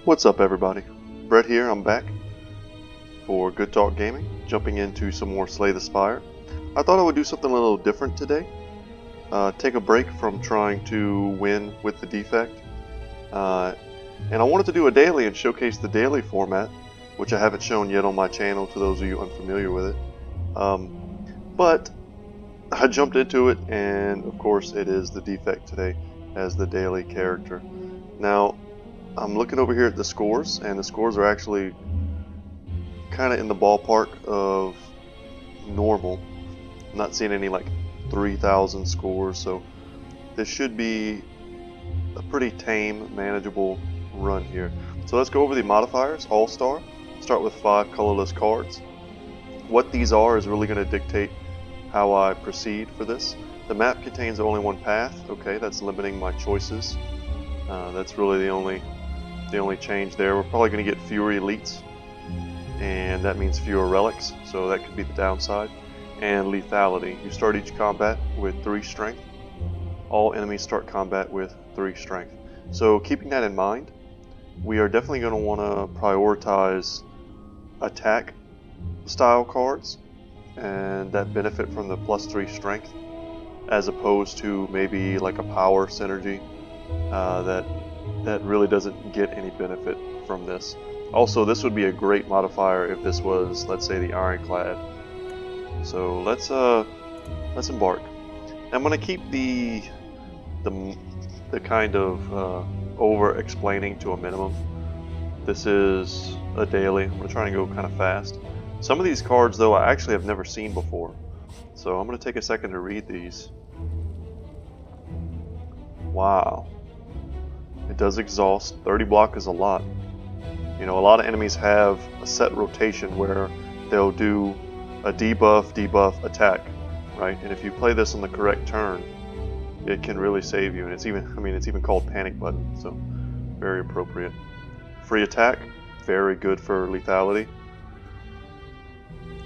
What's up, everybody? Brett here, I'm back for Good Talk Gaming, jumping into some more Slay the Spire. I thought I would do something a little different today. Take a break from trying to win with the Defect. And I wanted to do a daily and showcase the daily format, which I haven't shown yet on my channel to those of you unfamiliar with it. But I jumped into it, and of course it is the Defect today as the daily character. Now, I'm looking over here at the scores, and the scores are actually kind of in the ballpark of normal. I'm not seeing any like 3,000 scores, so this should be a pretty tame, manageable run here. So let's go over the modifiers. All-Star, start with 5 colorless cards. What these are is really going to dictate how I proceed for this. The map contains only one path. Okay, that's limiting my choices. That's really the only change there. We're probably going to get fewer elites, and that means fewer relics, so that could be the downside. And lethality. You start each combat with 3 strength. All enemies start combat with 3 strength. So keeping that in mind, we are definitely going to want to prioritize attack style cards and that benefit from the +3 strength, as opposed to maybe like a power synergy that really doesn't get any benefit from this. Also, this would be a great modifier if this was, let's say, the Ironclad. So let's embark. I'm going to keep the kind of over explaining to a minimum. This is a daily. I'm going to try and go kind of fast. Some of these cards, though, I actually have never seen before, so I'm going to take a second to read these. Wow. It does exhaust. 30 block is a lot. You know, a lot of enemies have a set rotation where they'll do a debuff, attack, right? And if you play this on the correct turn, it can really save you. And it's even called panic button, so very appropriate. Free attack, very good for lethality.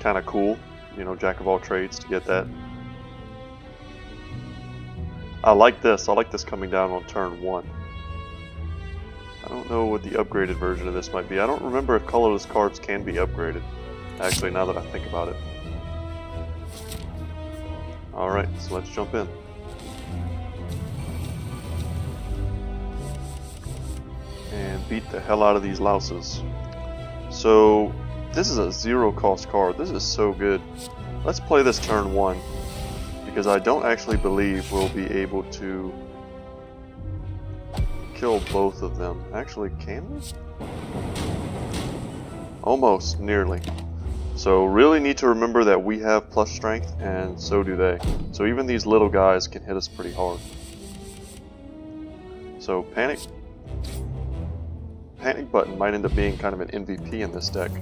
Kind of cool, you know, jack of all trades to get that. I like this coming down on turn 1. I don't know what the upgraded version of this might be. I don't remember if colorless cards can be upgraded, actually, now that I think about it. Alright, so let's jump in. And beat the hell out of these louses. So, this is a 0 cost card. This is so good. Let's play this turn 1, because I don't actually believe we'll be able to kill both of them. Actually, can we? Almost, nearly. So really need to remember that we have plus strength, and so do they. So even these little guys can hit us pretty hard. So panic button might end up being kind of an MVP in this deck.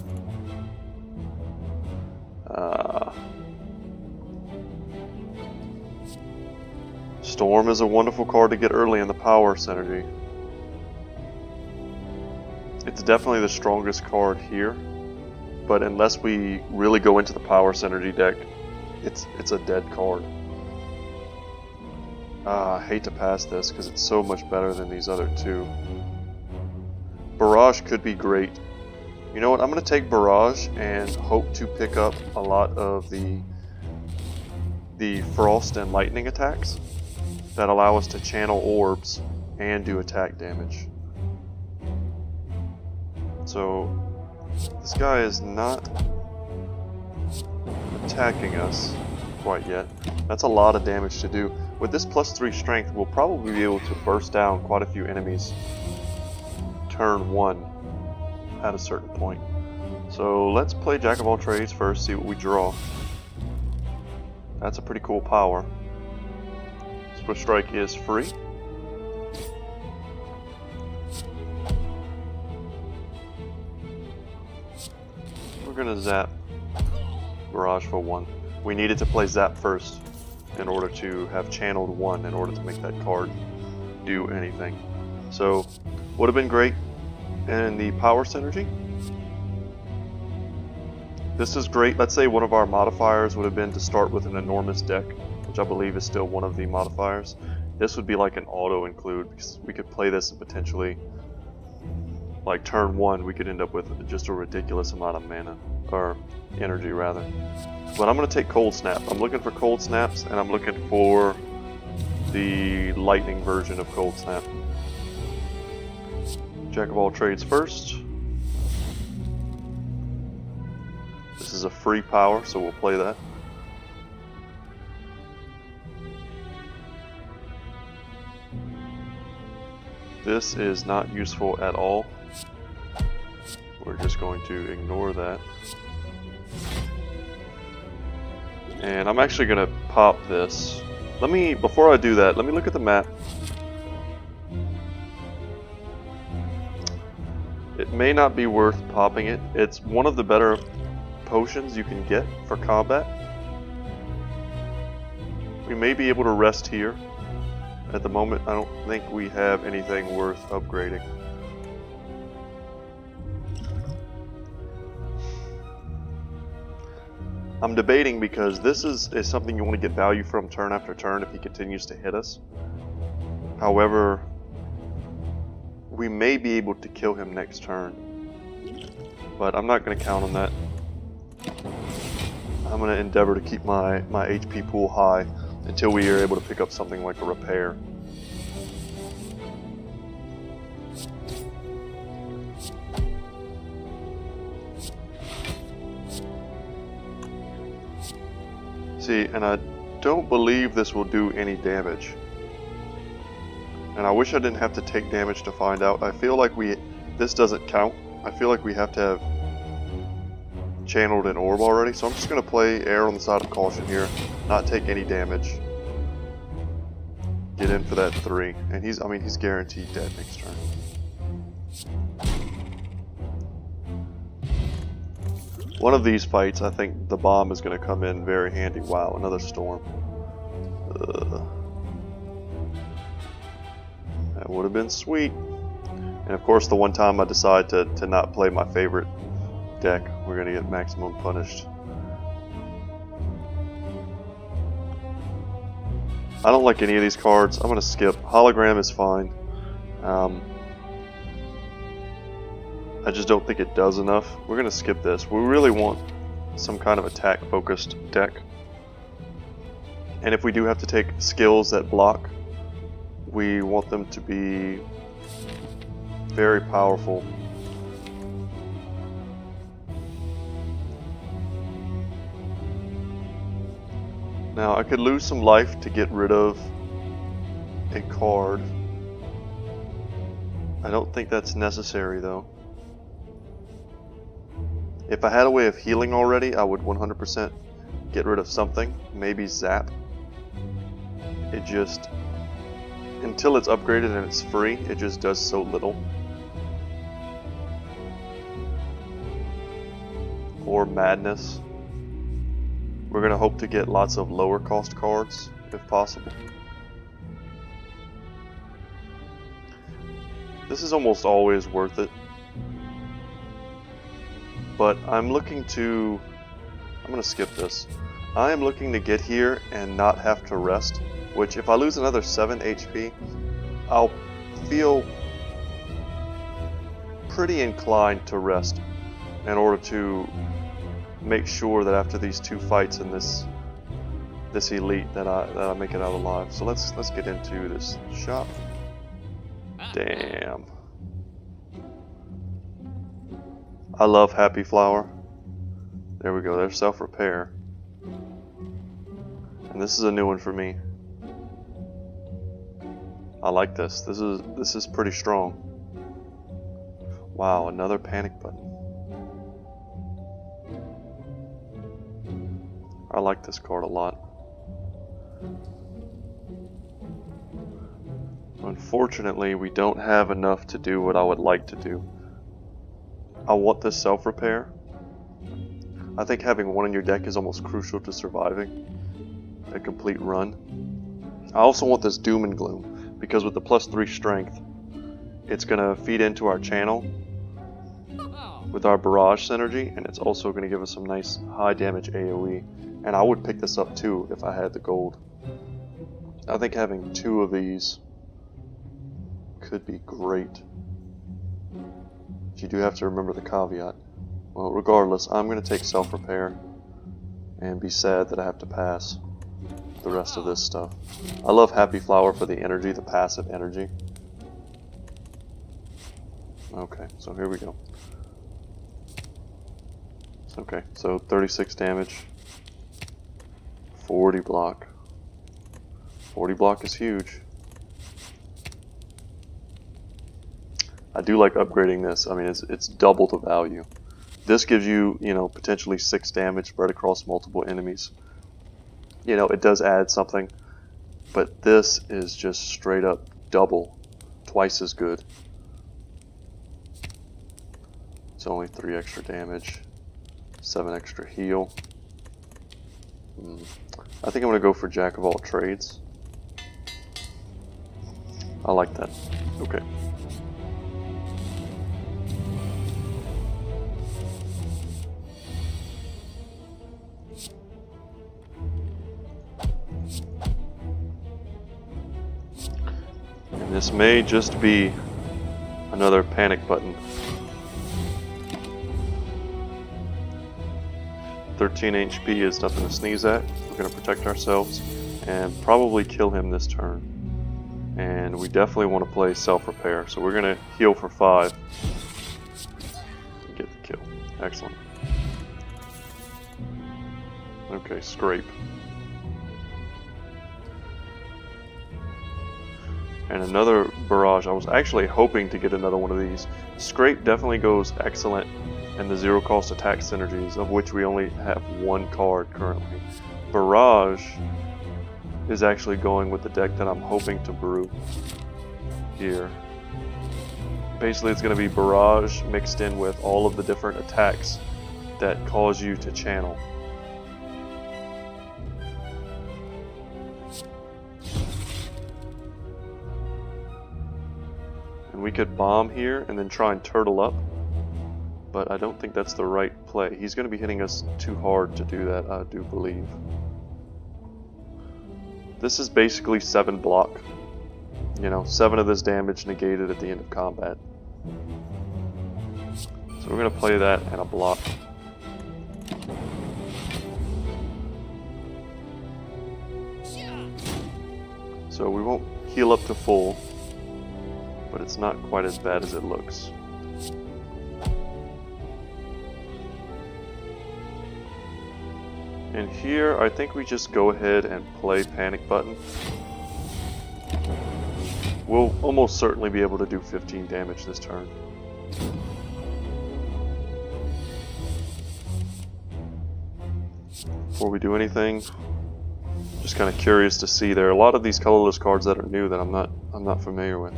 Storm is a wonderful card to get early in the power synergy. It's definitely the strongest card here, but unless we really go into the power synergy deck, it's a dead card. I hate to pass this because it's so much better than these other two. Barrage could be great. You know what, I'm going to take Barrage and hope to pick up a lot of the Frost and Lightning attacks that allow us to channel orbs and do attack damage. So this guy is not attacking us quite yet. That's a lot of damage to do. With this +3 strength, we'll probably be able to burst down quite a few enemies turn 1 at a certain point. So let's play Jack of all trades first, see what we draw. That's a pretty cool power. Swift Strike is free. We're gonna zap Barrage for 1. We needed to play Zap first in order to have channeled 1 in order to make that card do anything. So would have been great in the power synergy. This is great. Let's say one of our modifiers would have been to start with an enormous deck, which I believe is still one of the modifiers. This would be like an auto include, because we could play this and potentially like turn 1, we could end up with just a ridiculous amount of mana, or energy rather. But I'm going to take Cold Snap. I'm looking for Cold Snaps, and I'm looking for the lightning version of Cold Snap. Jack of all trades first. This is a free power, so we'll play that. This is not useful at all. We're just going to ignore that. And I'm actually going to pop this. Before I do that, let me look at the map. It may not be worth popping it. It's one of the better potions you can get for combat. We may be able to rest here. At the moment, I don't think we have anything worth upgrading. I'm debating because this is something you want to get value from turn after turn if he continues to hit us. However, we may be able to kill him next turn. But I'm not going to count on that. I'm going to endeavor to keep my HP pool high until we are able to pick up something like a repair. See, and I don't believe this will do any damage. And I wish I didn't have to take damage to find out. I feel like this doesn't count. I feel like we have to have channeled an orb already, so I'm just going to play err on the side of caution here, not take any damage. Get in for that 3, and he's guaranteed dead next turn. One of these fights, I think the bomb is going to come in very handy. Wow, another storm. That would have been sweet. And of course, the one time I decide to not play my favorite deck, we're going to get maximum punished. I don't like any of these cards. I'm going to skip. Hologram is fine. I just don't think it does enough. We're going to skip this. We really want some kind of attack-focused deck. And if we do have to take skills that block, we want them to be very powerful. Now, I could lose some life to get rid of a card. I don't think that's necessary, though. If I had a way of healing already, I would 100% get rid of something. Maybe Zap. It just, until it's upgraded and it's free, it just does so little. Or Madness. We're going to hope to get lots of lower cost cards, if possible. This is almost always worth it. But I'm going to skip this. I am looking to get here and not have to rest, which if I lose another 7 HP, I'll feel pretty inclined to rest in order to make sure that after these 2 fights in this elite that I make it out alive. So let's get into this shop. Damn. I love Happy Flower. There we go, there's self-repair. And this is a new one for me. I like this. This is pretty strong. Wow, another panic button. I like this card a lot. Unfortunately, we don't have enough to do what I would like to do. I want this self-repair. I think having one in your deck is almost crucial to surviving a complete run. I also want this Doom and Gloom, because with the +3 strength, it's going to feed into our channel with our barrage synergy, and it's also going to give us some nice high damage AoE. And I would pick this up too if I had the gold. I think having 2 of these could be great. You do have to remember the caveat. Well, regardless, I'm going to take self-repair and be sad that I have to pass the rest of this stuff. I love Happy Flower for the energy, the passive energy. Okay, so here we go. Okay, so 36 damage, 40 block. 40 block is huge. I do like upgrading this. I mean, it's double the value. This gives you, you know, potentially 6 damage spread across multiple enemies. You know, it does add something, but this is just straight up double, twice as good. It's only 3 extra damage, 7 extra heal. I think I'm going to go for Jack of all trades. I like that. Okay. And this may just be another panic button. 13 HP is nothing to sneeze at. We're going to protect ourselves and probably kill him this turn. And we definitely want to play self-repair, so we're going to heal for 5 and get the kill. Excellent. Okay, scrape. And another barrage. I was actually hoping to get another one of these. Scrape definitely goes excellent in the zero cost attack synergies, of which we only have 1 card currently. Barrage is actually going with the deck that I'm hoping to brew here. Basically, it's going to be Barrage mixed in with all of the different attacks that cause you to channel. And we could bomb here and then try and turtle up, but I don't think that's the right play. He's going to be hitting us too hard to do that, I do believe. This is basically 7 block. You know, 7 of this damage negated at the end of combat. So we're going to play that and a block. So we won't heal up to full, but it's not quite as bad as it looks. And here, I think we just go ahead and play Panic Button. We'll almost certainly be able to do 15 damage this turn. Before we do anything, just kind of curious to see. There are a lot of these colorless cards that are new that I'm not familiar with.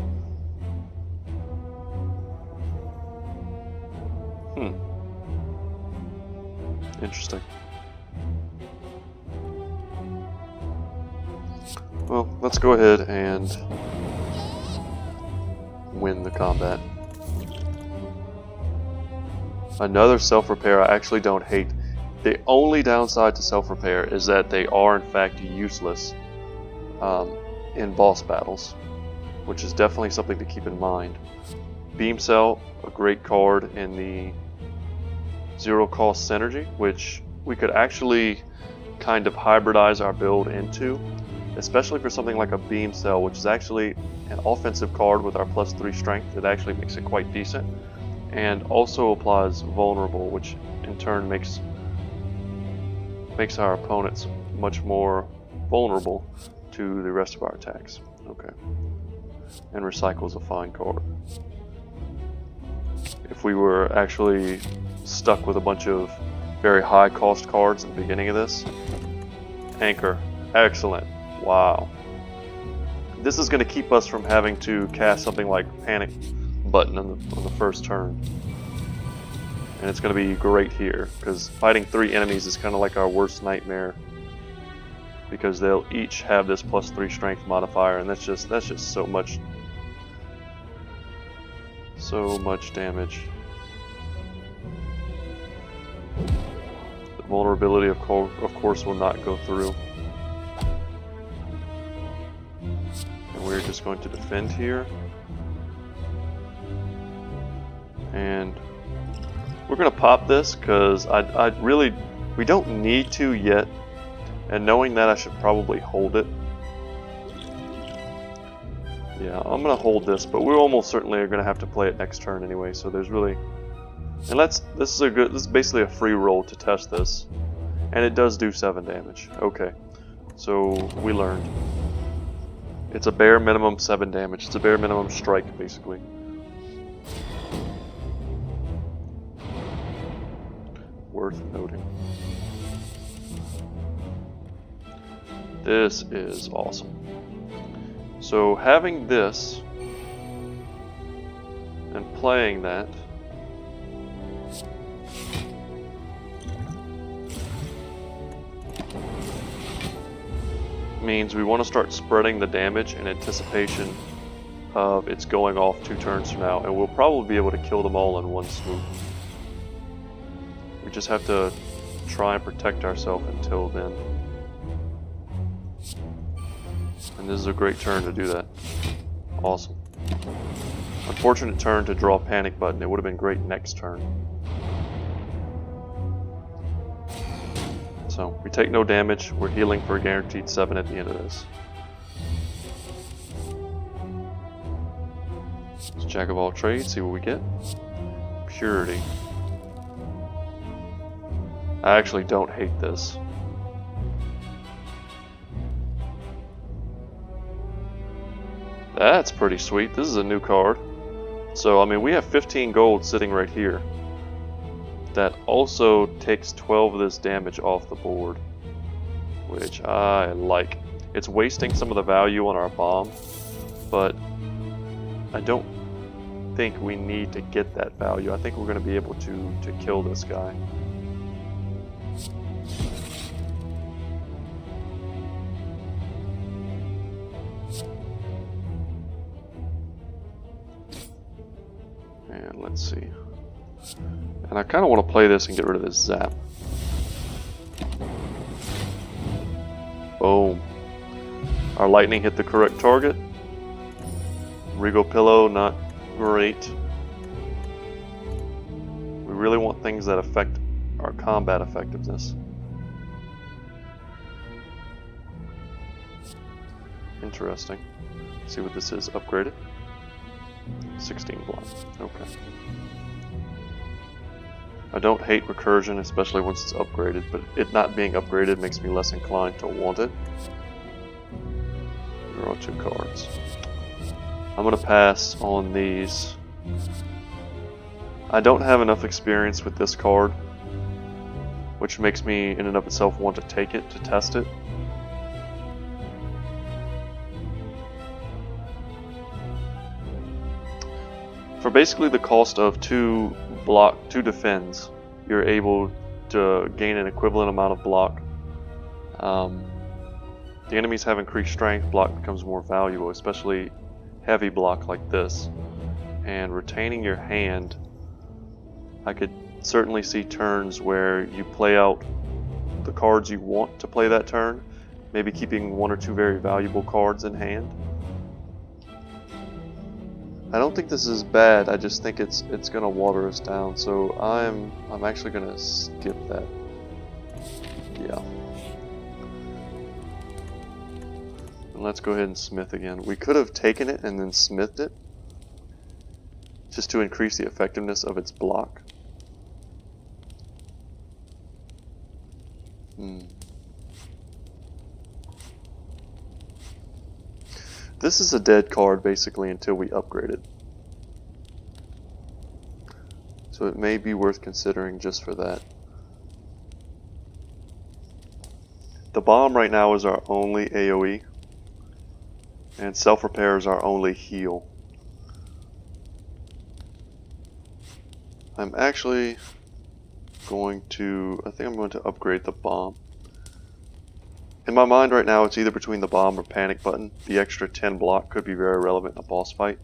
Interesting. Well, let's go ahead and win the combat. Another self-repair I actually don't hate. The only downside to self-repair is that they are in fact useless in boss battles, which is definitely something to keep in mind. Beam Cell, a great card in the zero cost synergy, which we could actually kind of hybridize our build into, especially for something like a Beam Cell, which is actually an offensive card with our +3 strength. It actually makes it quite decent, and also applies vulnerable, which in turn makes our opponents much more vulnerable to the rest of our attacks. Okay. And recycle's a fine card. If we were actually stuck with a bunch of very high cost cards at the beginning of this, Anchor, excellent. Wow. This is going to keep us from having to cast something like Panic Button on the first turn. And it's going to be great here, because fighting 3 enemies is kind of like our worst nightmare, because they'll each have this +3 strength modifier, and that's just so much damage. The vulnerability of course will not go through. And we're just going to defend here. And we're going to pop this because we don't need to yet. And knowing that, I should probably hold it. Yeah, I'm going to hold this, but we almost certainly are going to have to play it next turn anyway, so there's really... And this is basically a free roll to test this. And it does do 7 damage. Okay, so we learned. It's a bare minimum 7 damage. It's a bare minimum strike, basically. Worth noting. This is awesome. So having this and playing that means we want to start spreading the damage in anticipation of it's going off 2 turns from now, and we'll probably be able to kill them all in one swoop. We just have to try and protect ourselves until then. And this is a great turn to do that. Awesome. Unfortunate turn to draw panic button. It would have been great next turn. So we take no damage. We're healing for a guaranteed 7 at the end of this. Let's jack of all trades, see what we get. Purity. I actually don't hate this. That's pretty sweet. This is a new card. So, I mean, we have 15 gold sitting right here. That also takes 12 of this damage off the board, which I like. It's wasting some of the value on our bomb, but I don't think we need to get that value. I think we're going to be able to kill this guy. And let's see. And I kind of want to play this and get rid of this zap. Boom. Our lightning hit the correct target. Regal Pillow, not great. We really want things that affect our combat effectiveness. Interesting. Let's see what this is. Upgraded. 16 block. Okay. I don't hate recursion, especially once it's upgraded, but it not being upgraded makes me less inclined to want it. Draw 2 cards. I'm going to pass on these. I don't have enough experience with this card, which makes me in and of itself want to take it to test it. For basically the cost of 2 defends, you're able to gain an equivalent amount of block. The enemies have increased strength, block becomes more valuable, especially heavy block like this. And retaining your hand, I could certainly see turns where you play out the cards you want to play that turn, maybe keeping 1 or 2 very valuable cards in hand. I don't think this is bad, I just think it's gonna water us down, so I'm actually gonna skip that. Yeah. And let's go ahead and smith again. We could have taken it and then smithed it, just to increase the effectiveness of its block. This is a dead card basically until we upgrade it. So it may be worth considering just for that. The bomb right now is our only AoE, and self-repair is our only heal. I'm actually going to, I think I'm going to upgrade the bomb. In my mind right now, it's either between the bomb or panic button. The extra 10 block could be very relevant in a boss fight.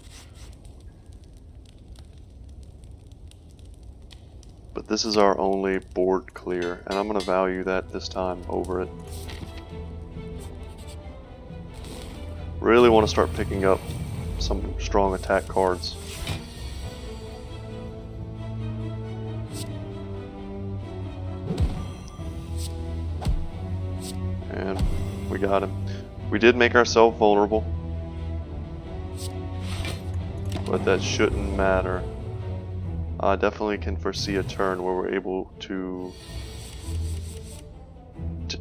But this is our only board clear, and I'm going to value that this time over it. Really want to start picking up some strong attack cards. got him. We did make ourselves vulnerable, but that shouldn't matter. I definitely can foresee a turn where we're able to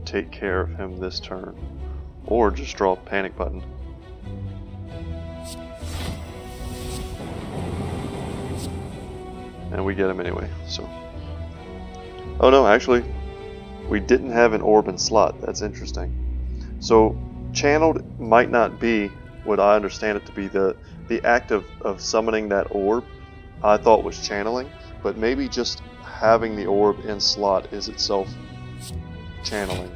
take care of him this turn, or just draw a panic button. And we get him anyway, so. Oh no, actually, we didn't have an orb in slot. That's interesting. So, channeled might not be what I understand it to be. The act of summoning that orb, I thought was channeling, but maybe just having the orb in slot is itself channeling.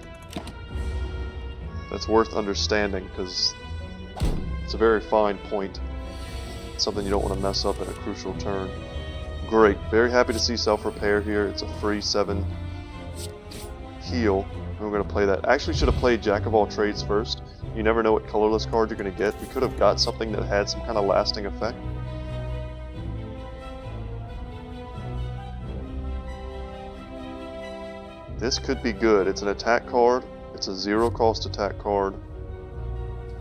That's worth understanding, because it's a very fine point. It's something you don't want to mess up at a crucial turn. Great. Very happy to see self-repair here. It's a free 7 heal. We're going to play that. Actually should have played Jack of all trades first. You never know what colorless card you're going to get. We could have got something that had some kind of lasting effect. This could be good. It's an attack card. It's a 0 cost attack card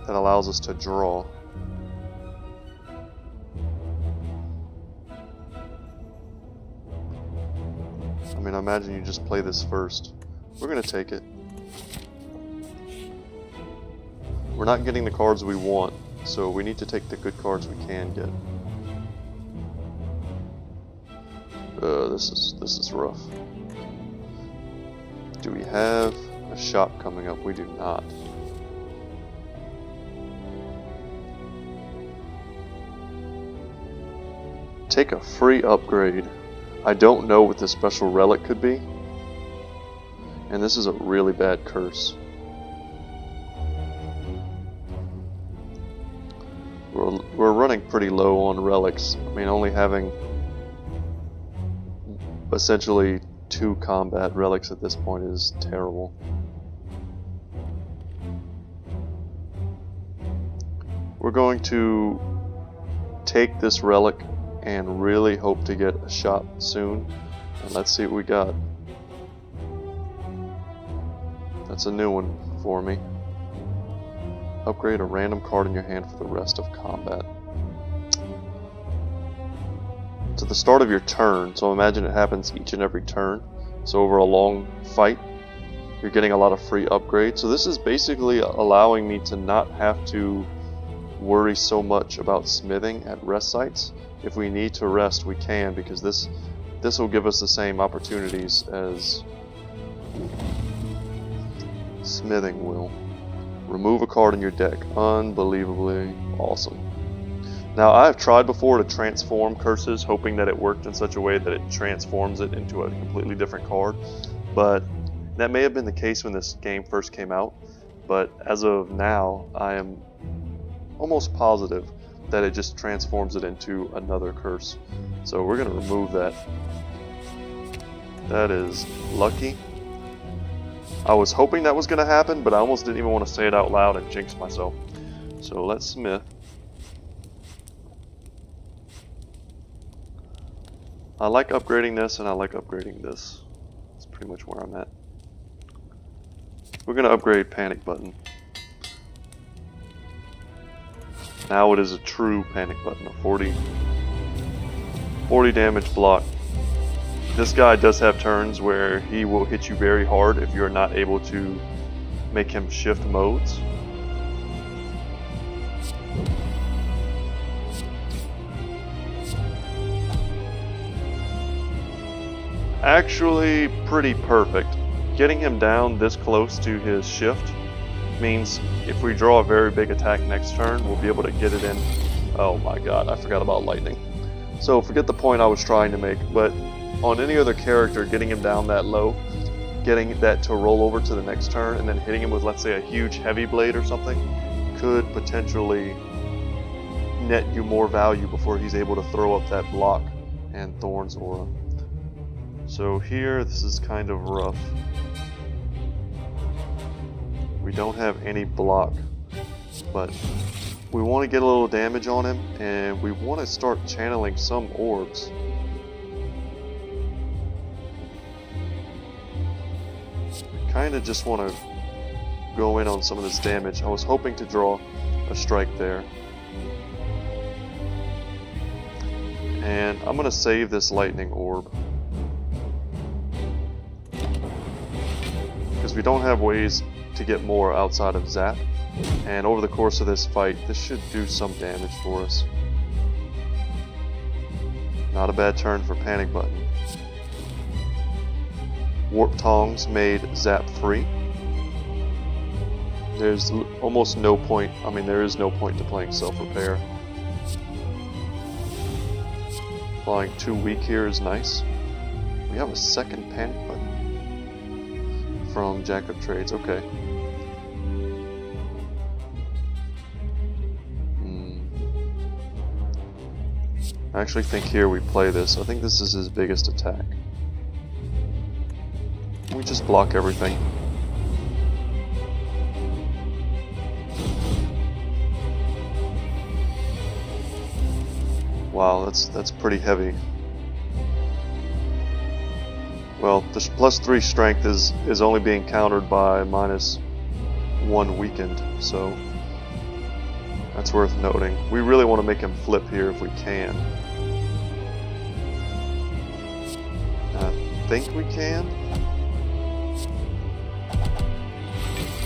that allows us to draw. I mean, I imagine you just play this first. We're going to take it. We're not getting the cards we want, so we need to take the good cards we can get. This is rough. Do we have a shop coming up? We do not. Take a free upgrade. I don't know what this special relic could be. And this is a really bad curse. We're running pretty low on relics. I mean, only having essentially 2 combat relics at this point is terrible. We're going to take this relic and really hope to get a shop soon. And let's see what we got. That's a new one for me. Upgrade a random card in your hand for the rest of combat. To the start of your turn, so imagine it happens each and every turn. So over a long fight, you're getting a lot of free upgrades. So this is basically allowing me to not have to worry so much about smithing at rest sites. If we need to rest, we can, because this will give us the same opportunities as smithing will. Remove a card in your deck. Unbelievably awesome. Now, I've tried before to transform curses, hoping that it worked in such a way that it transforms it into a completely different card. But that may have been the case when this game first came out. But as of now, I am almost positive that it just transforms it into another curse. So we're going to remove that. That is lucky. I was hoping that was going to happen, but I almost didn't even want to say it out loud and jinx myself. So let's smith. I like upgrading this, and I like upgrading this. That's pretty much where I'm at. We're going to upgrade Panic Button. Now it is a true Panic Button, a 40 damage block. This guy does have turns where he will hit you very hard if you're not able to make him shift modes. Actually, pretty perfect. Getting him down this close to his shift means if we draw a very big attack next turn, we'll be able to get it in. Oh my god, I forgot about lightning. So forget the point I was trying to make, but on any other character, getting him down that low, getting that to roll over to the next turn, and then hitting him with, let's say, a huge heavy blade or something, could potentially net you more value before he's able to throw up that block and Thorn's aura. So here, this is kind of rough. We don't have any block, but we want to get a little damage on him, and we want to start channeling some orbs. Kind of just want to go in on some of this damage. I was hoping to draw a strike there. And I'm going to save this lightning orb, because we don't have ways to get more outside of Zap. And over the course of this fight, this should do some damage for us. Not a bad turn for Panic Button. Warp Tongs made Zap free. There's almost no point, I mean there is no point to playing Self-Repair. Flying 2 weak here is nice. We have a second Panic Button from Jack of Trades, okay. I actually think here we play this. I think this is his biggest attack. We just block everything. Wow, that's pretty heavy. Well, this +3 strength is only being countered by -1 weakened, so that's worth noting. We really want to make him flip here if we can. I think we can.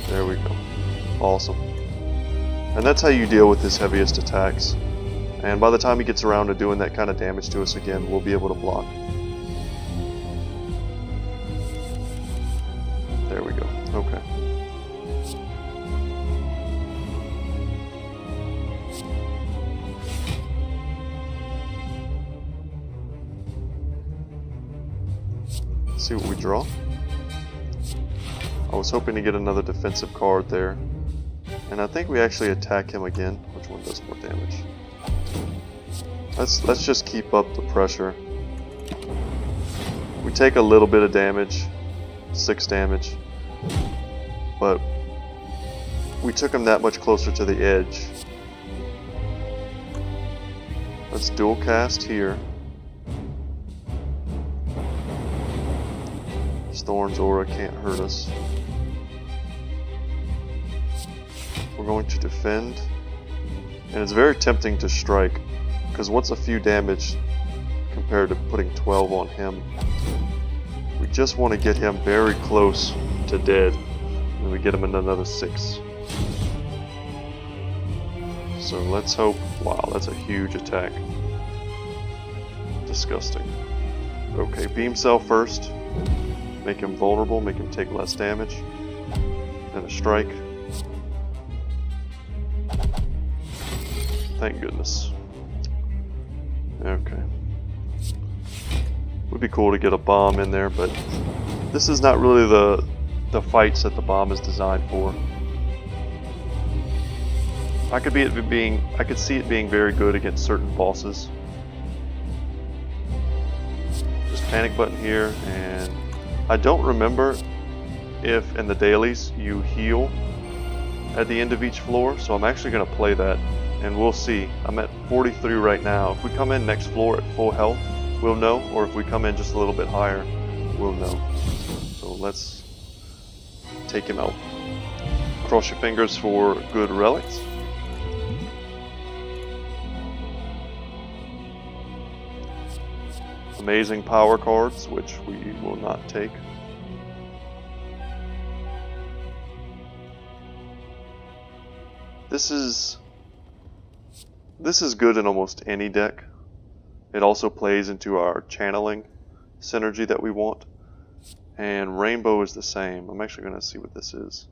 There we go. Awesome. And that's how you deal with his heaviest attacks. And by the time he gets around to doing that kind of damage to us again, we'll be able to block. There we go. Okay. Let's see what we draw. I was hoping to get another defensive card there. And I think we actually attack him again. Which one does more damage? Let's just keep up the pressure. We take a little bit of damage, 6 damage, but we took him that much closer to the edge. Let's dual cast here. Thorn's aura can't hurt us. We're going to defend, and it's very tempting to strike, because what's a few damage compared to putting 12 on him? We just want to get him very close to dead, and we get him in another 6. So let's hope. Wow, that's a huge attack. Disgusting. Okay, beam cell first. Make him vulnerable, make him take less damage. And a strike. Thank goodness. Okay. Would be cool to get a bomb in there, but this is not really the fights that the bomb is designed for. I could see it being very good against certain bosses. Just Panic Button here, and I don't remember if in the dailies you heal at the end of each floor, so I'm actually going to play that, and we'll see. I'm at 43 right now. If we come in next floor at full health, we'll know, or if we come in just a little bit higher, we'll know. So let's take him out. Cross your fingers for good relics. Amazing power cards, which we will not take. This is good in almost any deck. It also plays into our channeling synergy that we want. And Rainbow is the same. I'm actually going to see what this is.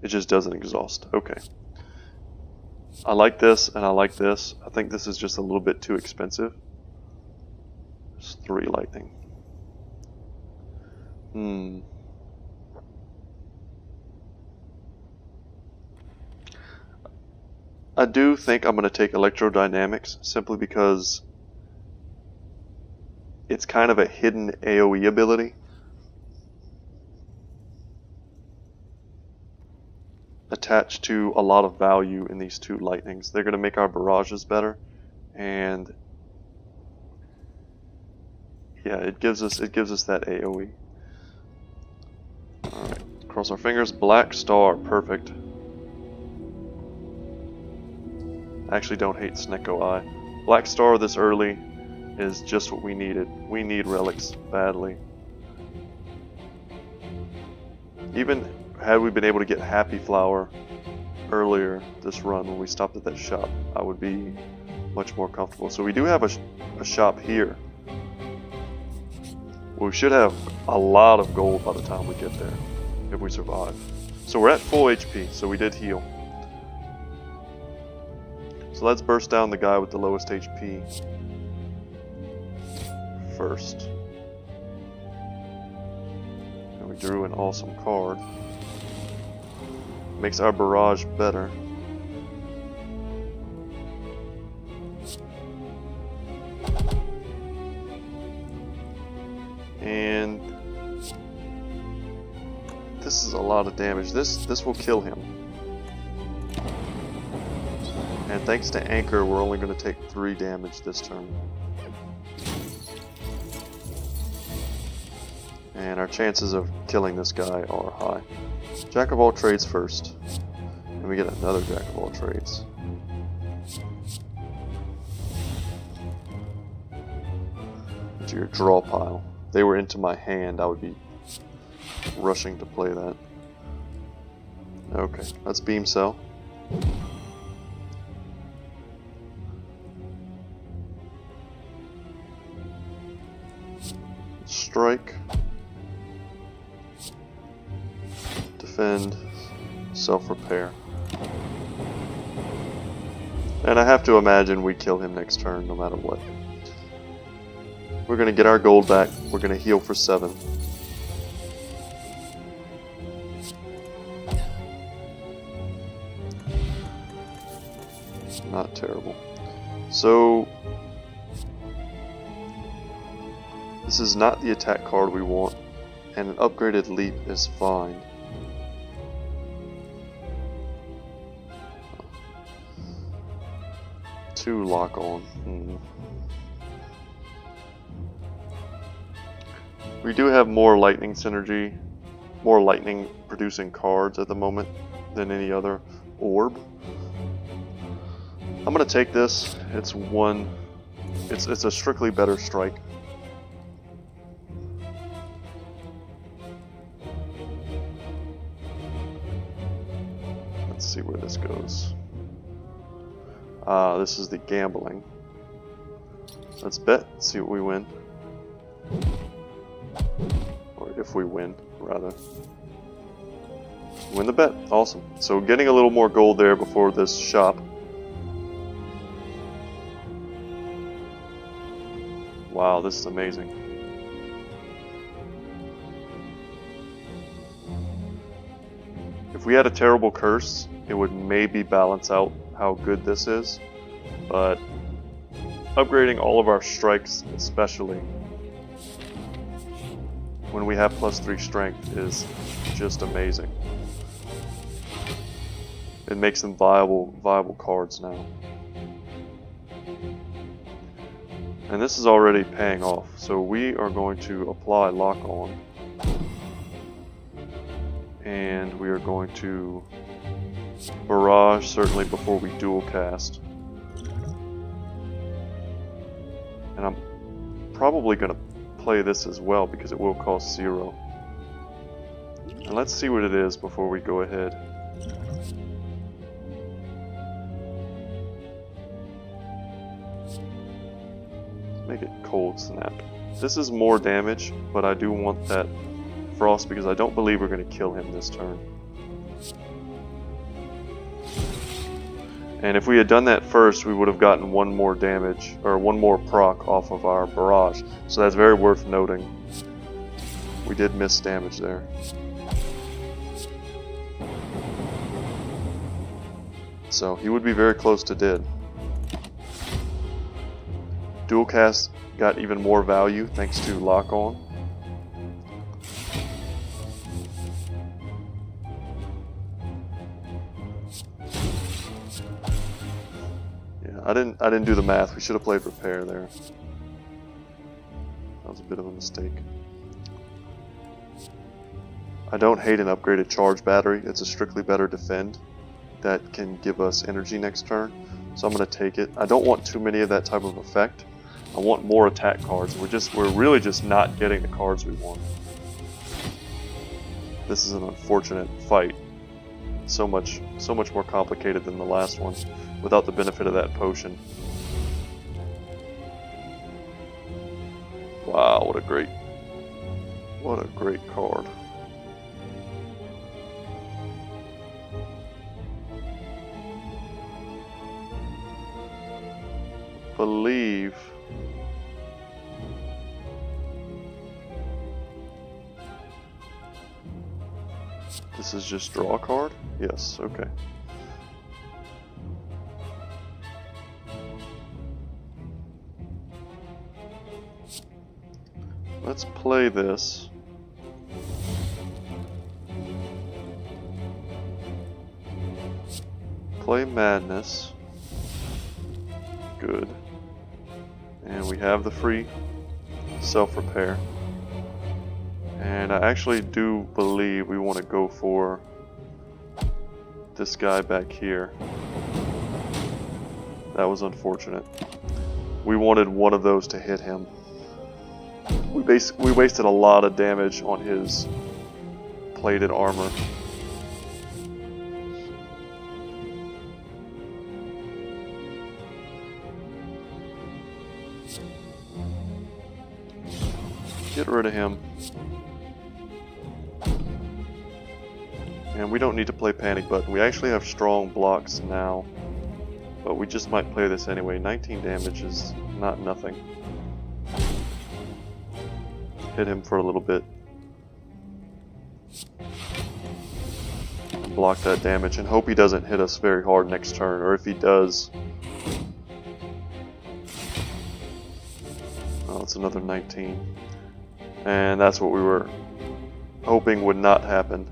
It just doesn't exhaust. Okay. I like this and I like this. I think this is just a little bit too expensive. It's 3 lightning. I do think I'm going to take Electrodynamics simply because it's kind of a hidden AoE ability. Attached to a lot of value in these 2 lightnings. They're going to make our barrages better, and yeah, it gives us that AoE. Alright, Cross our fingers. Black star. Perfect. I actually don't hate Snecko Eye. Black star this early is just what we needed. We need relics badly. Even had we been able to get Happy Flower earlier this run when we stopped at that shop, I would be much more comfortable. So we do have a shop here. We should have a lot of gold by the time we get there, if we survive. So we're at full HP, so we did heal. So let's burst down the guy with the lowest HP first. And we drew an awesome card. Makes our barrage better. And this is a lot of damage. This will kill him. And thanks to Anchor, we're only going to take 3 damage this turn. And our chances of killing this guy are high. Jack of all trades first. And we get another Jack of all trades. Into your draw pile. If they were into my hand, I would be rushing to play that. Okay, let's beam cell. Strike. Defend. Self-repair. And I have to imagine we kill him next turn no matter what. We're going to get our gold back. We're going to heal for 7. Not terrible. So this is not the attack card we want, and an upgraded leap is fine. Two lock on. We do have more lightning synergy, more lightning producing cards at the moment than any other orb. I'm gonna take this. It's a strictly better strike. Let's see where this goes. This is the gambling. Let's bet, see what we win. Or if we win, rather. Win the bet, awesome. So getting a little more gold there before this shop. Wow, this is amazing. If we had a terrible curse, it would maybe balance out how good this is, but upgrading all of our strikes, especially when we have +3 strength, is just amazing. It makes them viable cards now. And this is already paying off, so we are going to apply lock on, and we are going to barrage certainly before we dual cast. And I'm probably going to play this as well because it will cost 0. And let's see what it is before we go ahead. Make it cold snap. This is more damage, but I do want that frost because I don't believe we're going to kill him this turn. And if we had done that first, we would have gotten 1 more damage, or 1 more proc off of our barrage. So that's very worth noting. We did miss damage there. So he would be very close to dead. Dual cast got even more value thanks to lock on. I didn't do the math. We should have played repair there. That was a bit of a mistake. I don't hate an upgraded charge battery. It's a strictly better defend that can give us energy next turn. So I'm going to take it. I don't want too many of that type of effect. I want more attack cards. We're really just not getting the cards we want. This is an unfortunate fight. So much more complicated than the last one without the benefit of that potion. Wow, what a great card. Believe this is just draw a card? Yes, okay. Let's play this. Play Madness. Good. And we have the free self-repair. And I actually do believe we want to go for this guy back here. That was unfortunate. We wanted one of those to hit him. We wasted a lot of damage on his plated armor. Get rid of him. And we don't need to play Panic Button. We actually have strong blocks now. But we just might play this anyway. 19 damage is not nothing. Hit him for a little bit. And block that damage and hope he doesn't hit us very hard next turn. Or if he does... Oh, it's another 19. And that's what we were hoping would not happen.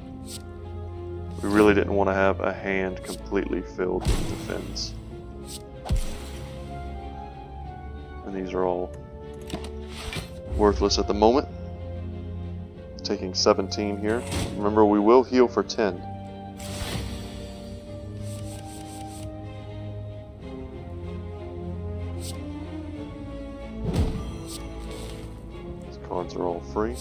We really didn't want to have a hand completely filled with defense. And these are all worthless at the moment. Taking 17 here. Remember, we will heal for 10. These cards are all free.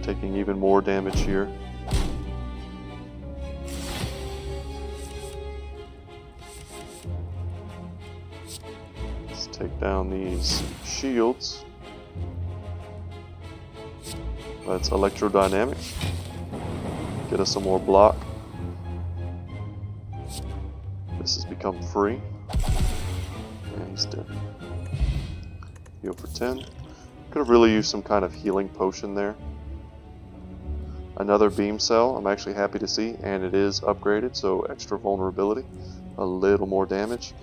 Taking even more damage here. Let's take down these shields. Let's electrodynamic. Get us some more block. This has become free. And he's dead. Heal for 10. Could have really used some kind of healing potion there. Another beam cell, I'm actually happy to see, and it is upgraded, so extra vulnerability, a little more damage.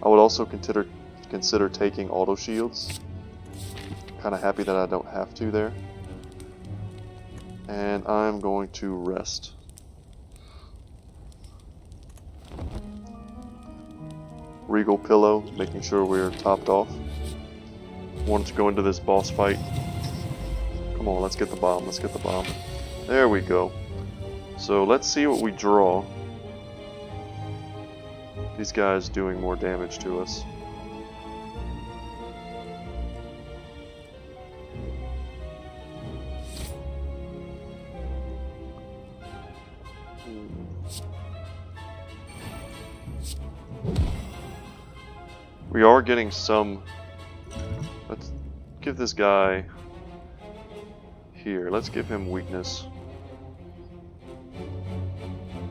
I would also consider taking auto shields. Kind of happy that I don't have to there. And I'm going to rest. Regal Pillow, making sure we're topped off. Wanted to go into this boss fight. Come on, let's get the bomb, let's get the bomb. There we go. So let's see what we draw. These guys doing more damage to us. We are getting some... Let's give this guy... Here, let's give him weakness.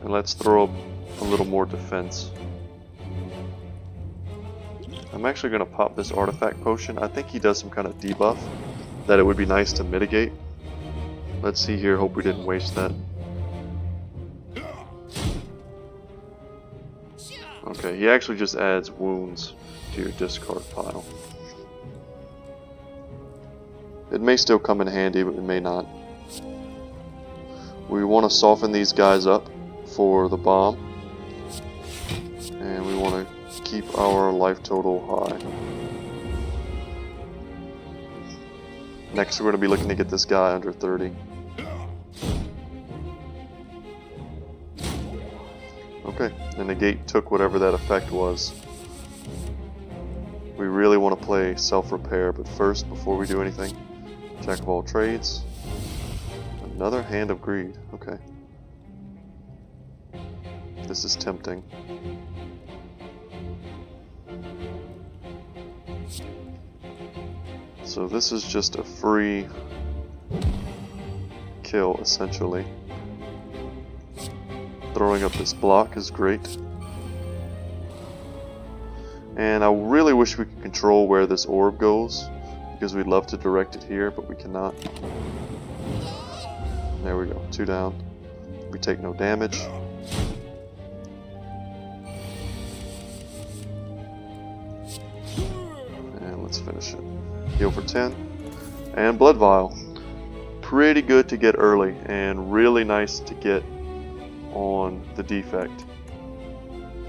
And let's throw up a little more defense. I'm actually going to pop this artifact potion. I think he does some kind of debuff that it would be nice to mitigate. Let's see here, hope we didn't waste that. Okay, he actually just adds wounds to your discard pile. It may still come in handy, but it may not. We want to soften these guys up for the bomb. And we want to keep our life total high. Next we're going to be looking to get this guy under 30. Okay, and the gate took whatever that effect was. We really want to play self-repair, but first, before we do anything, Jack of all trades. Another Hand of Greed, okay. This is tempting. So this is just a free kill, essentially. Throwing up this block is great. And I really wish we could control where this orb goes, because we'd love to direct it here, but we cannot. There we go, 2 down. We take no damage. And let's finish it. Heal for 10. And Blood Vial. Pretty good to get early, and really nice to get on the Defect.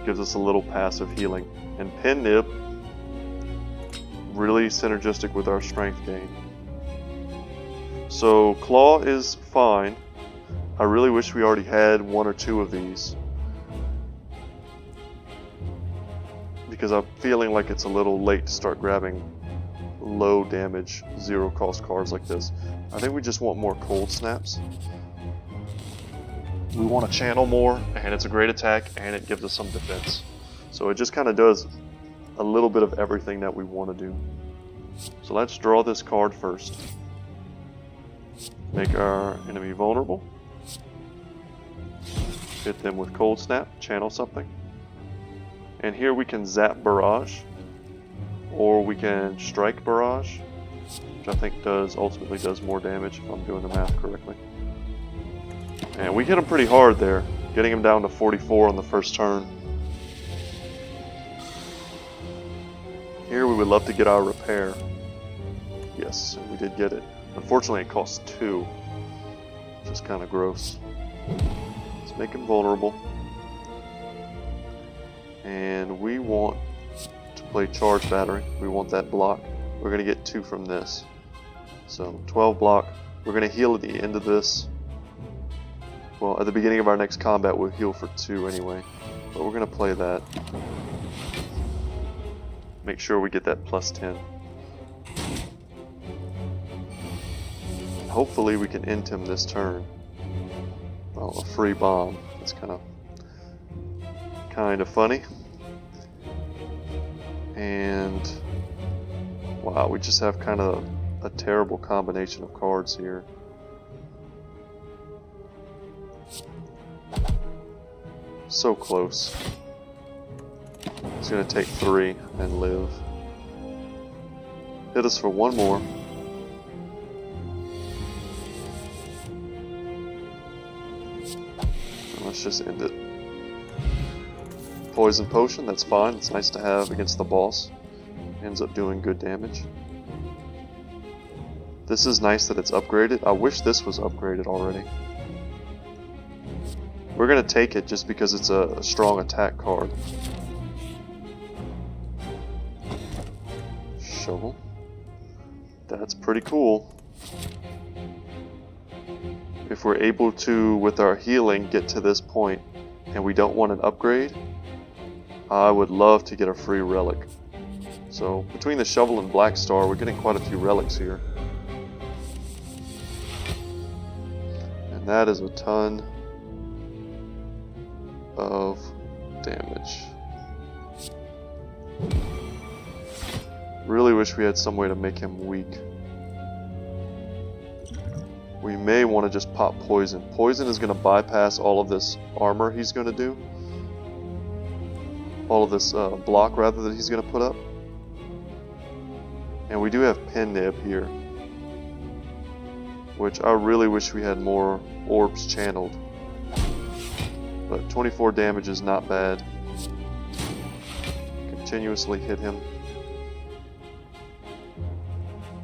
Gives us a little passive healing. And Pin Nib, really synergistic with our strength gain. So Claw is fine. I really wish we already had 1 or 2 of these, because I'm feeling like it's a little late to start grabbing low damage, 0 cost cards like this. I think we just want more Cold Snaps. We want to channel more, and it's a great attack, and it gives us some defense. So it just kind of does a little bit of everything that we want to do. So let's draw this card first. Make our enemy vulnerable. Hit them with Cold Snap, channel something. And here we can zap Barrage, or we can strike Barrage, which I think ultimately does more damage if I'm doing the math correctly. And we hit him pretty hard there, getting him down to 44 on the first turn. Here we would love to get our repair. Yes, and we did get it. Unfortunately it costs 2, which is kind of gross. Let's make him vulnerable. And we want to play Charge Battery. We want that block. We're going to get 2 from this. So 12 block. We're going to heal at the end of this. Well, at the beginning of our next combat we'll heal for 2 anyway. But we're going to play that. Make sure we get that plus 10. Hopefully we can end him this turn. Well, a free bomb. That's kind of funny. And wow, we just have kind of a terrible combination of cards here. So close. He's going to take 3 and live. Hit us for 1 more. Let's just end it. Poison Potion, that's fine. It's nice to have against the boss. Ends up doing good damage. This is nice that it's upgraded. I wish this was upgraded already. We're going to take it just because it's a strong attack card. Shovel. That's pretty cool. If we're able to, with our healing, get to this point and we don't want an upgrade, I would love to get a free relic. So between the shovel and Black Star, we're getting quite a few relics here. And that is a ton of damage. Really wish we had some way to make him weak. We may want to just pop Poison. Poison is going to bypass all of this armor he's going to do. All of this block, rather, that he's going to put up. And we do have Pin Nib here, which I really wish we had more orbs channeled. But 24 damage is not bad. Continuously hit him.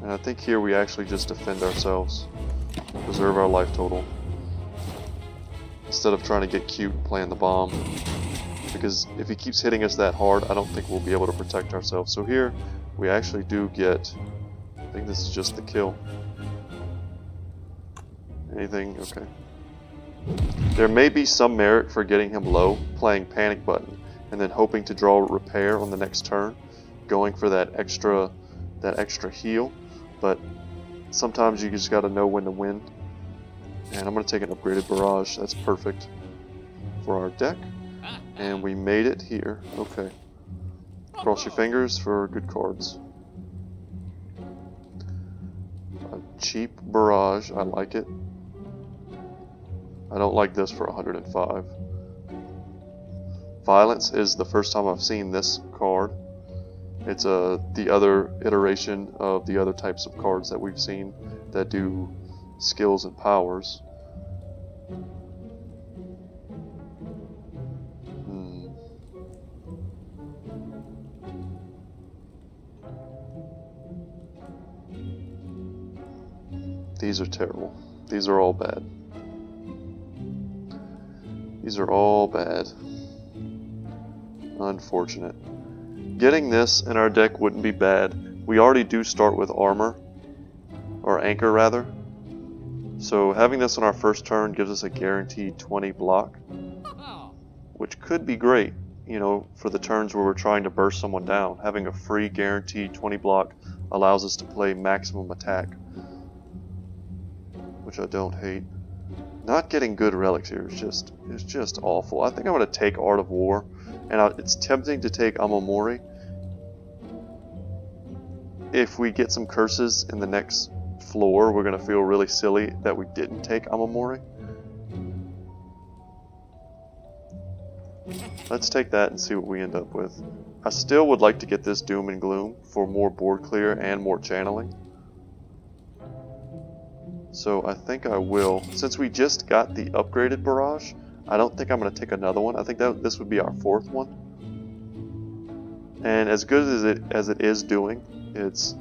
And I think here we actually just defend ourselves. Preserve our life total. Instead of trying to get cute and playing the bomb, we because if he keeps hitting us that hard, I don't think we'll be able to protect ourselves. So here, we actually do get, I think this is just the kill. Anything? Okay. There may be some merit for getting him low, playing panic button, and then hoping to draw repair on the next turn, going for that extra heal, but sometimes you just gotta know when to win. And I'm gonna take an upgraded barrage. That's perfect for our deck. And we made it here. Okay. Cross your fingers for good cards. A cheap barrage. I like it. I don't like this for 105. Violence is the first time I've seen this card. It's the other iteration of the other types of cards that we've seen that do skills and powers. These are terrible. These are all bad. These are all bad. Unfortunate. Getting this in our deck wouldn't be bad. We already do start with armor, or anchor rather. So having this on our first turn gives us a guaranteed 20 block, which could be great, you know, for the turns where we're trying to burst someone down. Having a free guaranteed 20 block allows us to play maximum attack, which I don't hate. Not getting good relics here is just awful. I think I'm going to take Art of War, and it's tempting to take Amamori. If we get some curses in the next floor, we're going to feel really silly that we didn't take Amamori. Let's take that and see what we end up with. I still would like to get this Doom and Gloom for more board clear and more channeling. So I think I will. Since we just got the upgraded barrage, I don't think I'm going to take another one. I think that this would be our fourth one. And as good as it is doing, it's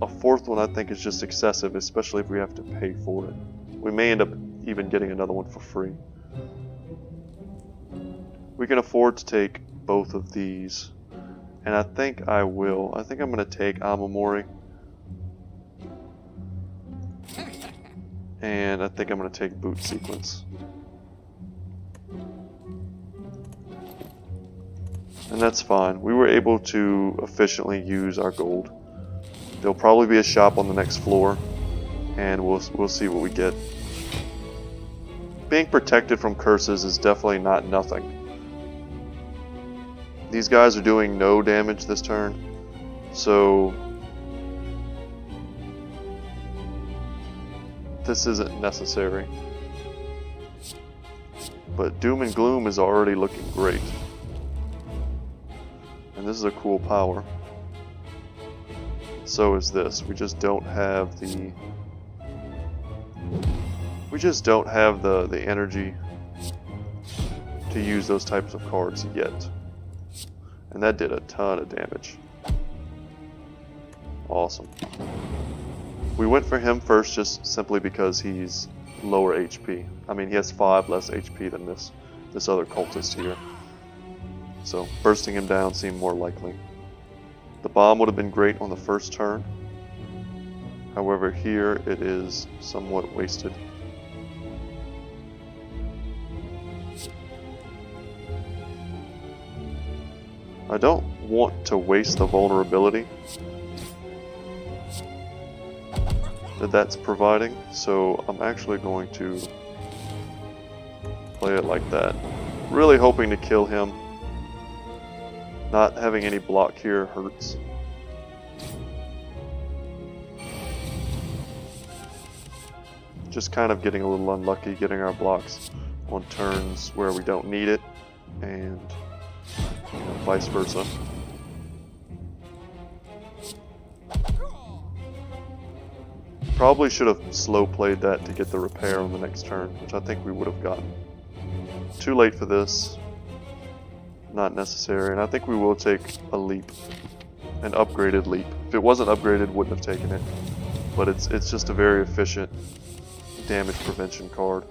a fourth one I think is just excessive, especially if we have to pay for it. We may end up even getting another one for free. We can afford to take both of these, and I think I will. I think I'm going to take Amamori. And I think I'm going to take Boot Sequence. And that's fine. We were able to efficiently use our gold. There'll probably be a shop on the next floor, and we'll see what we get. Being protected from curses is definitely not nothing. These guys are doing no damage this turn, so this isn't necessary. But Doom and Gloom is already looking great. And this is a cool power. So is this. We just don't have the energy to use those types of cards yet. And that did a ton of damage. Awesome. We went for him first just simply because he's lower HP. I mean, he has 5 less HP than this other cultist here. So bursting him down seemed more likely. The bomb would have been great on the first turn. However, here it is somewhat wasted. I don't want to waste the vulnerability that's providing, so I'm actually going to play it like that. Really hoping to kill him. Not having any block here hurts. Just kind of getting a little unlucky getting our blocks on turns where we don't need it, and vice versa. Probably should have slow played that to get the repair on the next turn, which I think we would have gotten. Too late for this. Not necessary, and I think we will take a leap. An upgraded leap. If it wasn't upgraded, wouldn't have taken it. But it's just a very efficient damage prevention card.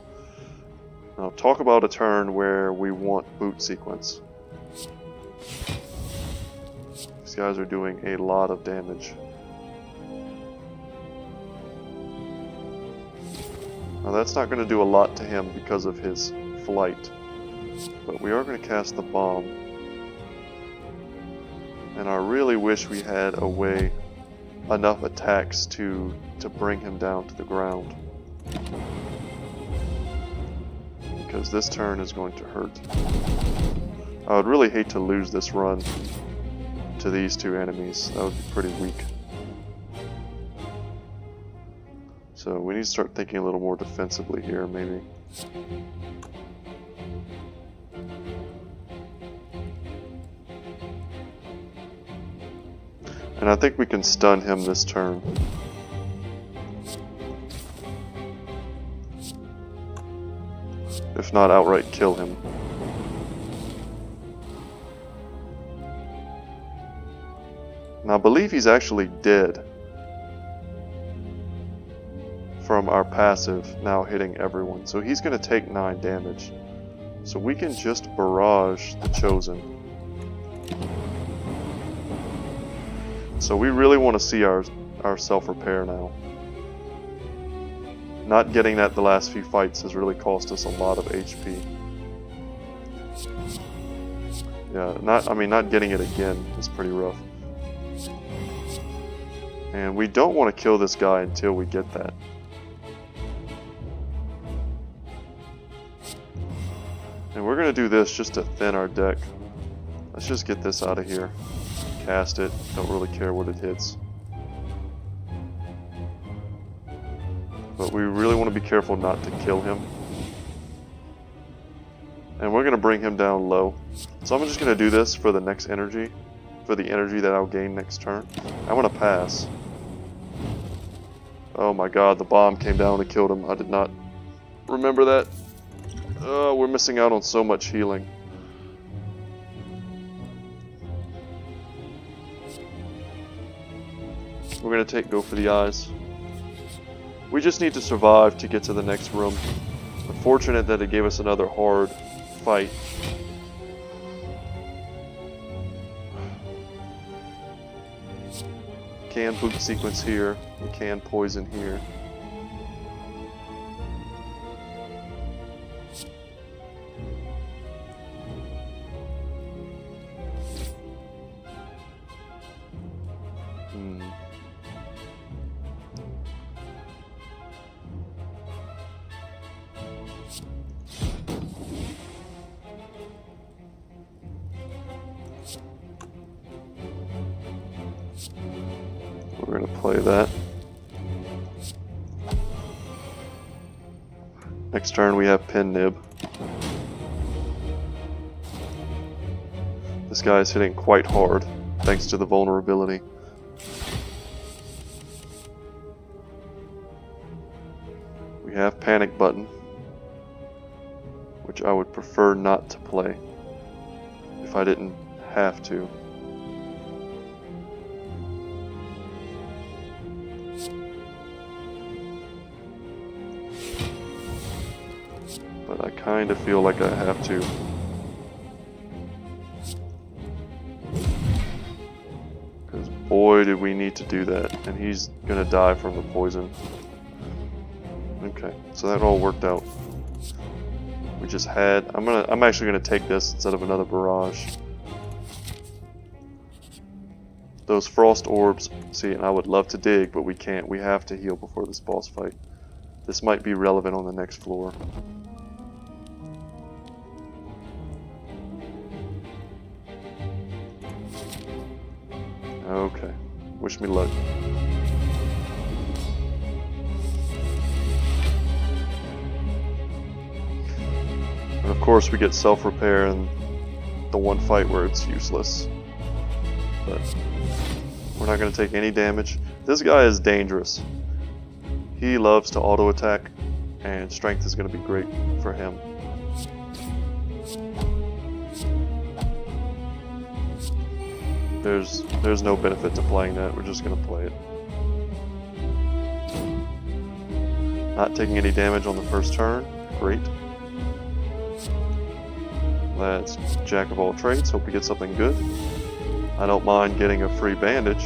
Now, talk about a turn where we want boot sequence. These guys are doing a lot of damage. Now that's not going to do a lot to him because of his flight, but we are going to cast the bomb. And I really wish we had a way, enough attacks to bring him down to the ground. Because this turn is going to hurt. I would really hate to lose this run to these two enemies. That would be pretty weak. So we need to start thinking a little more defensively here, maybe. And I think we can stun him this turn. If not, outright kill him. Now I believe he's actually dead from our passive now hitting everyone. So he's going to take 9 damage. So we can just barrage the Chosen. So we really want to see our self-repair now. Not getting that the last few fights has really cost us a lot of HP. Yeah, not getting it again is pretty rough. And we don't want to kill this guy until we get that. And we're going to do this just to thin our deck. Let's just get this out of here. Cast it. Don't really care what it hits. But we really want to be careful not to kill him. And we're going to bring him down low. So I'm just going to do this for the next energy. For the energy that I'll gain next turn. I'm going to pass. Oh my god, the bomb came down and killed him. I did not remember that. We're missing out on so much healing. We're going to go for the eyes. We just need to survive to get to the next room. Unfortunate that it gave us another hard fight. Can boot sequence here. We can poison here. We're going to play that. Next turn we have Pin Nib. This guy is hitting quite hard, thanks to the vulnerability. We have Panic Button, which I would prefer not to play if I didn't have to. But I kind of feel like I have to. Because boy did we need to do that. And he's gonna die from the poison. Okay, so that all worked out. We just had... I'm actually gonna take this instead of another barrage. Those frost orbs, see, and I would love to dig, but we can't. We have to heal before this boss fight. This might be relevant on the next floor. Okay, wish me luck. And of course we get self-repair in the one fight where it's useless. But we're not going to take any damage. This guy is dangerous. He loves to auto-attack, and strength is going to be great for him. There's no benefit to playing that. We're just going to play it. Not taking any damage on the first turn. Great. Let's jack of all trades, hope we get something good. I don't mind getting a free bandage.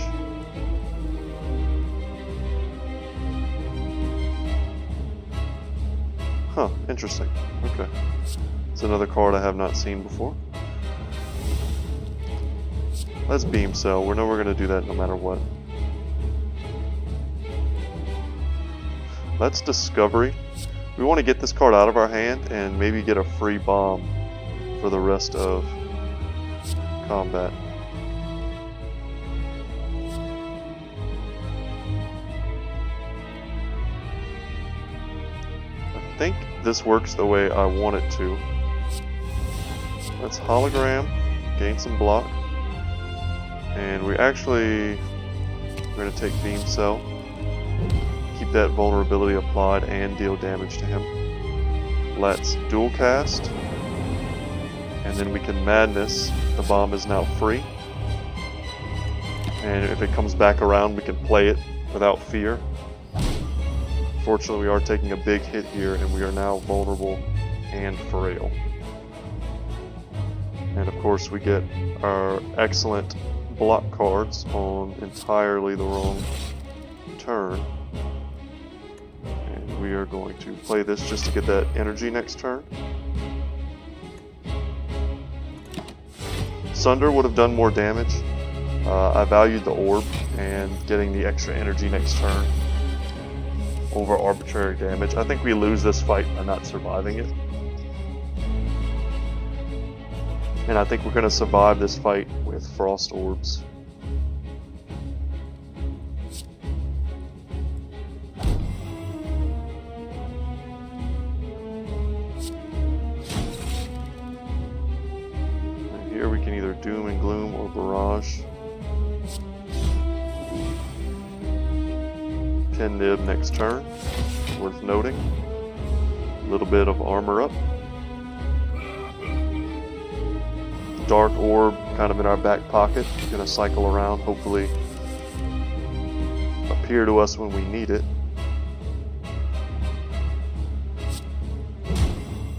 Huh, interesting. Okay. It's another card I have not seen before. Let's beam cell. We know we're going to do that no matter what. Let's discovery. We want to get this card out of our hand and maybe get a free bomb for the rest of combat. I think this works the way I want it to. Let's hologram, gain some block, and we're going to take beam cell, keep that vulnerability applied and deal damage to him. Let's dual cast, and then we can madness. The bomb is now free, and if it comes back around we can play it without fear. Fortunately, we are taking a big hit here, and we are now vulnerable and frail. And of course, we get our excellent block cards on entirely the wrong turn. And we are going to play this just to get that energy next turn. Sunder would have done more damage. I valued the orb and getting the extra energy next turn over arbitrary damage. I think we lose this fight by not surviving it. And I think we're going to survive this fight with frost orbs. And here we can either doom and gloom or barrage. Pin nib next turn, worth noting. A little bit of armor up. Dark orb kind of in our back pocket, gonna cycle around, hopefully appear to us when we need it.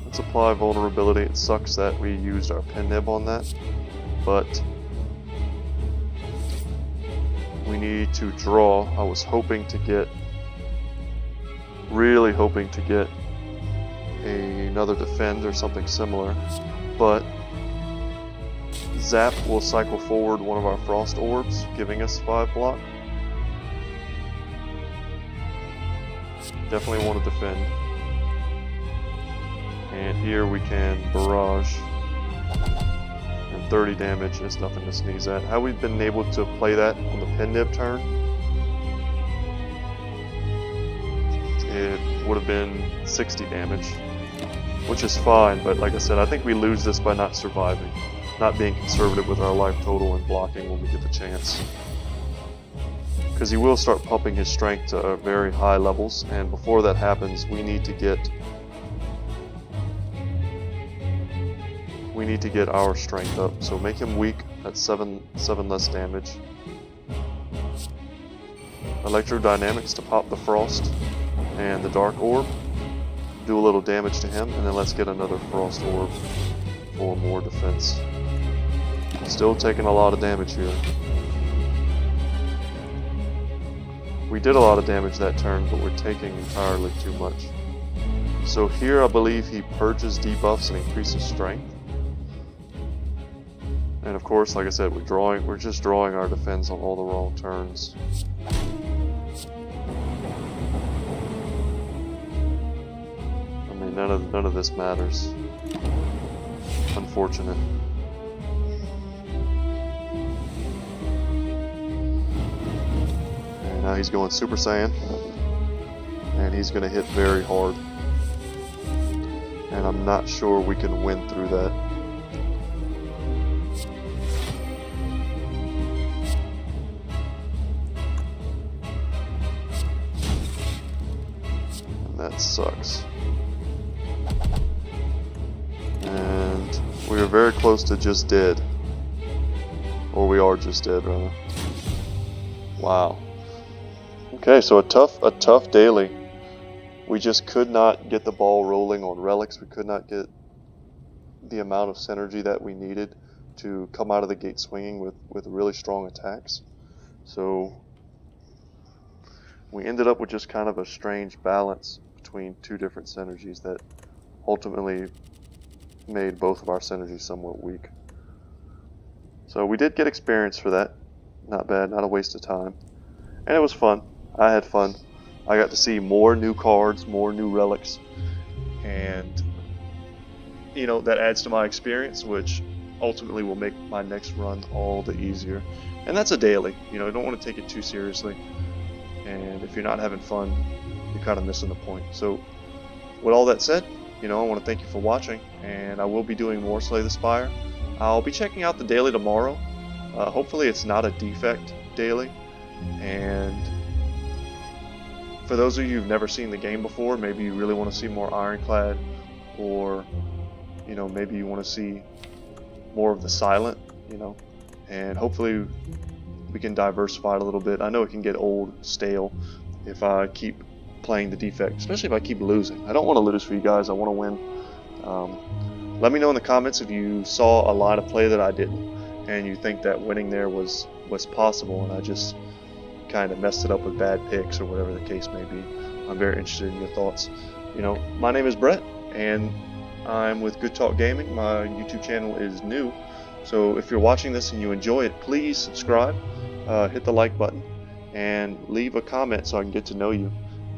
Let's apply vulnerability. It sucks that we used our pin nib on that, but we need to draw. I was hoping to get, really hoping to get another defend or something similar, but Zap will cycle forward one of our frost orbs, giving us 5 block. Definitely want to defend. And here we can barrage. 30 damage is nothing to sneeze at. How we've been able to play that on the pin nib turn, it would have been 60 damage, which is fine, but like I said, I think we lose this by not surviving, not being conservative with our life total and blocking when we get the chance. Because he will start pumping his strength to very high levels, and before that happens, we need to get our strength up. So make him weak at 7 less damage. Electrodynamics to pop the frost and the dark orb. Do a little damage to him, and then let's get another frost orb for more defense. Still taking a lot of damage here. We did a lot of damage that turn, but we're taking entirely too much. So here I believe he purges debuffs and increases strength. And of course, like I said, we're just drawing our defense on all the wrong turns. I mean, none of this matters. Unfortunate. And now he's going Super Saiyan, and he's going to hit very hard. And I'm not sure we can win through that. That sucks. And we are very close to just dead. Or we are just dead, rather. Wow. Okay, so a tough daily. We just could not get the ball rolling on relics. We could not get the amount of synergy that we needed to come out of the gate swinging with really strong attacks. So we ended up with just kind of a strange balance between two different synergies that ultimately made both of our synergies somewhat weak. So we did get experience for that. Not bad, not a waste of time. And it was fun. I had fun. I got to see more new cards, more new relics, and that adds to my experience, which ultimately will make my next run all the easier. And that's a daily. You don't want to take it too seriously. And if you're not having fun, you're kind of missing the point. So with all that said, I want to thank you for watching, and I will be doing more Slay the Spire. I'll be checking out the daily tomorrow. Hopefully it's not a defect daily. And for those of you who've never seen the game before, maybe you really want to see more Ironclad, or maybe you want to see more of the silent, and hopefully we can diversify it a little bit. I know it can get old, stale, if I keep playing the defect, especially if I keep losing. I don't want to lose for you guys. I want to win. Let me know in the comments if you saw a line of play that I didn't, and you think that winning there was possible, and I just kind of messed it up with bad picks or whatever the case may be. I'm very interested in your thoughts. My name is Brett, and I'm with Good Talk Gaming. My YouTube channel is new, so if you're watching this and you enjoy it, please subscribe, hit the like button, and leave a comment so I can get to know you,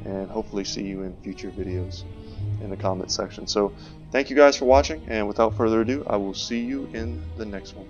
and hopefully see you in future videos in the comment section. So thank you guys for watching, and without further ado, I will see you in the next one.